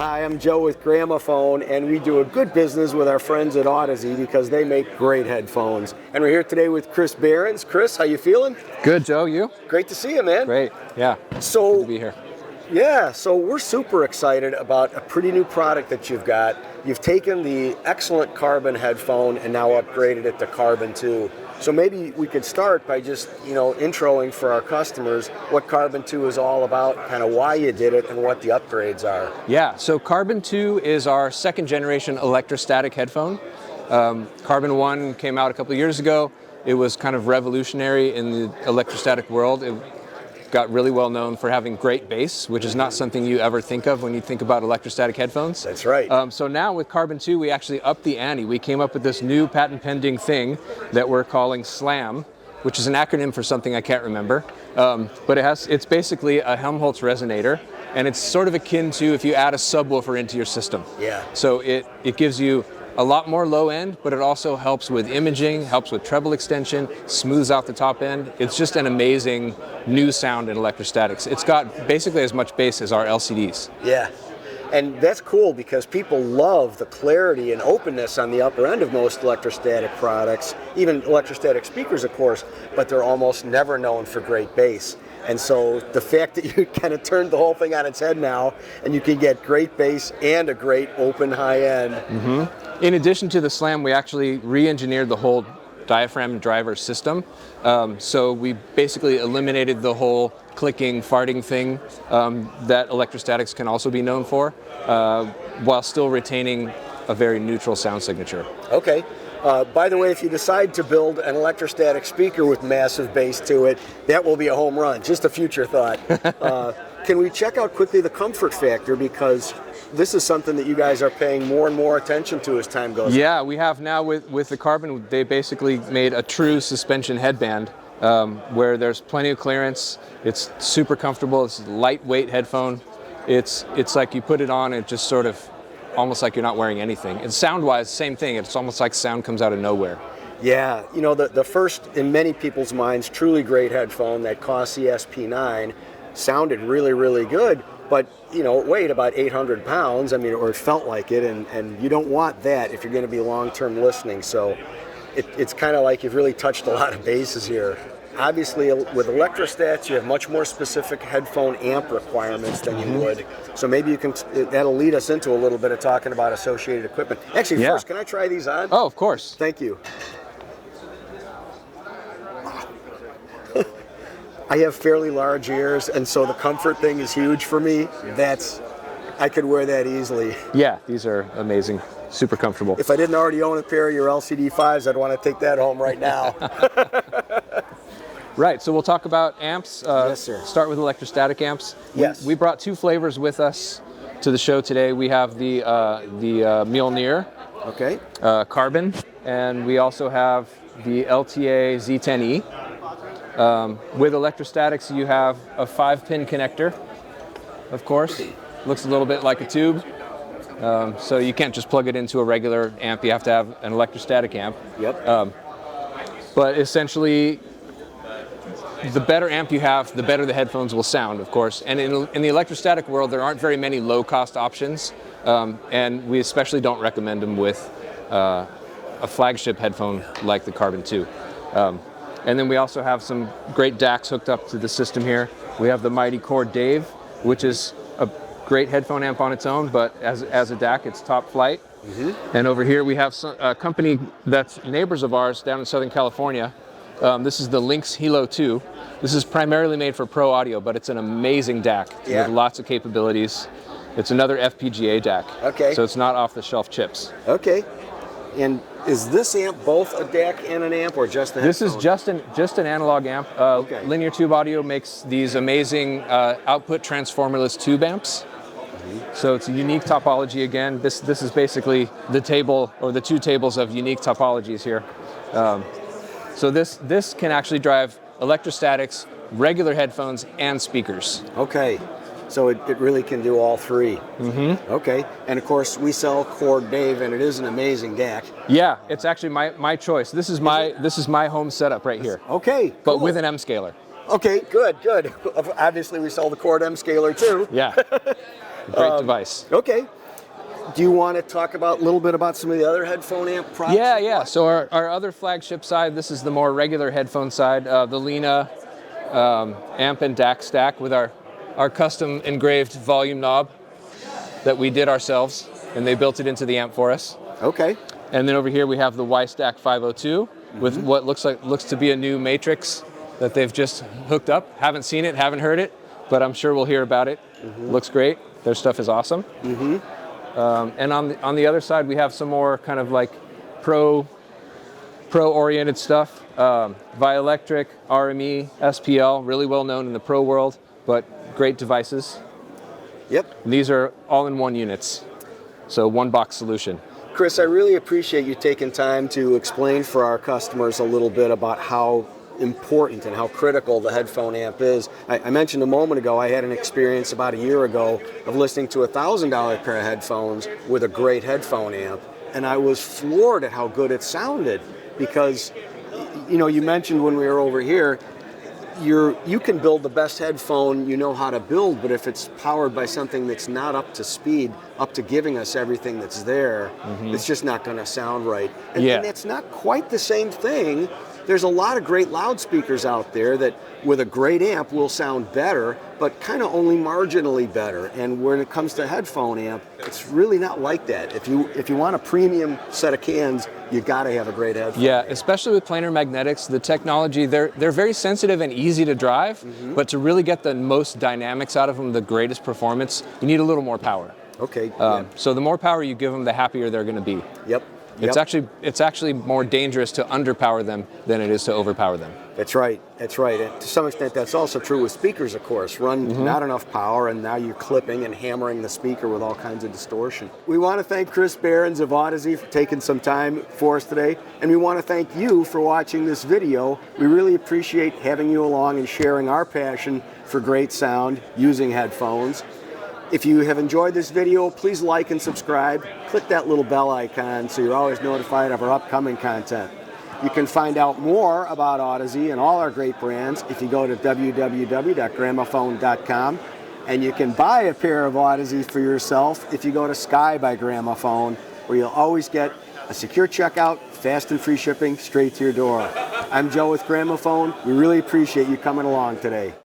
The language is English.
Hi, I'm Joe with Gramophone, and we do a good business with our friends at Audeze because they make great headphones. And we're here today with Chris Behrens. Chris, how you feeling? Good, Joe. You? Great to see you, man. Great. Yeah. So good to be here. Yeah, so we're super excited about a pretty new product that you've got. You've taken the excellent Carbon headphone and now upgraded it to Carbon 2. So maybe we could start by just, introing for our customers what Carbon 2 is all about, kind of why you did it, and what the upgrades are. Yeah, so Carbon 2 is our second generation electrostatic headphone. Carbon 1 came out a couple of years ago. It was kind of revolutionary in the electrostatic world. It got really well known for having great bass, which is not something you ever think of when you think about electrostatic headphones. That's right. So now with Carbon 2, we actually upped the ante. We came up with this new patent pending thing that we're calling SLAM, which is an acronym for something I can't remember. But it's basically a Helmholtz resonator, and it's sort of akin to if you add a subwoofer into your system. Yeah. So it gives you a lot more low end, but it also helps with imaging, helps with treble extension, smooths out the top end. It's just an amazing new sound in electrostatics. It's got basically as much bass as our LCDs. Yeah, and that's cool because people love the clarity and openness on the upper end of most electrostatic products, even electrostatic speakers, of course, but they're almost never known for great bass. And so the fact that you kind of turned the whole thing on its head now, and you can get great bass and a great open high end. Mm-hmm. In addition to the SLAM, we actually re-engineered the whole diaphragm driver system. So we basically eliminated the whole clicking, farting thing that electrostatics can also be known for, while still retaining a very neutral sound signature. Okay. By the way, if you decide to build an electrostatic speaker with massive bass to it, that will be a home run. Just a future thought. Can we check out quickly the comfort factor, because this is something that you guys are paying more and more attention to as time goes on. Yeah, we have now with the Carbon, they basically made a true suspension headband where there's plenty of clearance. It's super comfortable. It's a lightweight headphone. It's like you put it on, it just sort of almost like you're not wearing anything. And sound-wise, same thing. It's almost like sound comes out of nowhere. Yeah, the first, in many people's minds, truly great headphone that cost the SP9 sounded really, really good, but it weighed about 800 pounds, or it felt like it, and you don't want that if you're going to be long-term listening. So it's kind of like you've really touched a lot of bases here. Obviously, with electrostats, you have much more specific headphone amp requirements than you would. So maybe that'll lead us into a little bit of talking about associated equipment. Actually, first, can I try these on? Oh, of course. Thank you. I have fairly large ears, and so the comfort thing is huge for me. I could wear that easily. Yeah, these are amazing. Super comfortable. If I didn't already own a pair of your LCD5s, I'd want to take that home right now. Right, so we'll talk about amps. Yes, sir. Start with electrostatic amps. Yes. We brought two flavors with us to the show today. We have the Mjolnir, okay, Carbon, and we also have the LTA Z10E. With electrostatics, you have a 5-pin connector, of course. Looks a little bit like a tube. So you can't just plug it into a regular amp. You have to have an electrostatic amp. Yep. But essentially, the better amp you have, the better the headphones will sound, of course. And in the electrostatic world, there aren't very many low-cost options, and we especially don't recommend them with a flagship headphone like the Carbon 2. And then we also have some great DACs hooked up to the system here. We have the Mighty Chord Dave, which is a great headphone amp on its own, but as a DAC, it's top flight. Mm-hmm. And over here we have a company that's neighbors of ours down in Southern California. This is the Lynx Hilo 2. This is primarily made for pro audio, but it's an amazing DAC with lots of capabilities. It's another FPGA DAC. Okay. So it's not off-the-shelf chips. Okay. And is this amp both a DAC and an amp, or just a headphone? This is just an analog amp. Okay. Linear Tube Audio makes these amazing output transformerless tube amps. So it's a unique topology again. This is basically the table, or the two tables of unique topologies here. So this can actually drive electrostatics, regular headphones, and speakers. Okay. So it really can do all three. Mm-hmm. Okay. And of course, we sell Chord Dave, and it is an amazing DAC. Yeah, it's actually my choice. This is my home setup right here. Okay. But cool. with an M scaler. Okay, good. Obviously, we sell the Chord M scaler too. Yeah, great device. Okay. Do you want to talk a little bit about some of the other headphone amp products? Yeah. So our other flagship side, this is the more regular headphone side, the Lena amp and DAC stack with our custom engraved volume knob that we did ourselves, and they built it into the amp for us. Okay. And then over here we have the Y-Stack 502 with what looks to be a new matrix that they've just hooked up. Haven't seen it, haven't heard it, but I'm sure we'll hear about it. Looks great. Their stuff is awesome. And on the other side, we have some more kind of like pro-oriented stuff. Vioelectric, RME, SPL, really well known in the pro world, but great devices. Yep. And these are all-in-one units, so one box solution. Chris, I really appreciate you taking time to explain for our customers a little bit about how important and how critical the headphone amp is. I mentioned a moment ago I had an experience about a year ago of listening to a $1,000 pair of headphones with a great headphone amp, and I was floored at how good it sounded because, you know, you mentioned when we were over here, you can build the best headphone you know how to build, but if it's powered by something that's not up to speed, up to giving us everything that's there, it's just not going to sound right. And it's not quite the same thing. There's a lot of great loudspeakers out there that with a great amp will sound better, but kind of only marginally better. And when it comes to headphone amp, it's really not like that. If you want a premium set of cans, you got to have a great headphone. Yeah, especially with planar magnetics, the technology, they're very sensitive and easy to drive, but to really get the most dynamics out of them, the greatest performance, you need a little more power. Okay. So the more power you give them, the happier they're going to be. Yep. It's actually more dangerous to underpower them than it is to overpower them. That's right. And to some extent, that's also true with speakers, of course. Run not enough power, and now you're clipping and hammering the speaker with all kinds of distortion. We want to thank Chris Behrens of Audeze for taking some time for us today, and we want to thank you for watching this video. We really appreciate having you along and sharing our passion for great sound using headphones. If you have enjoyed this video, please like and subscribe. Click that little bell icon so you're always notified of our upcoming content. You can find out more about Audeze and all our great brands if you go to www.gramophone.com. And you can buy a pair of Audeze for yourself if you go to Sky by Gramophone, where you'll always get a secure checkout, fast and free shipping straight to your door. I'm Joe with Gramophone. We really appreciate you coming along today.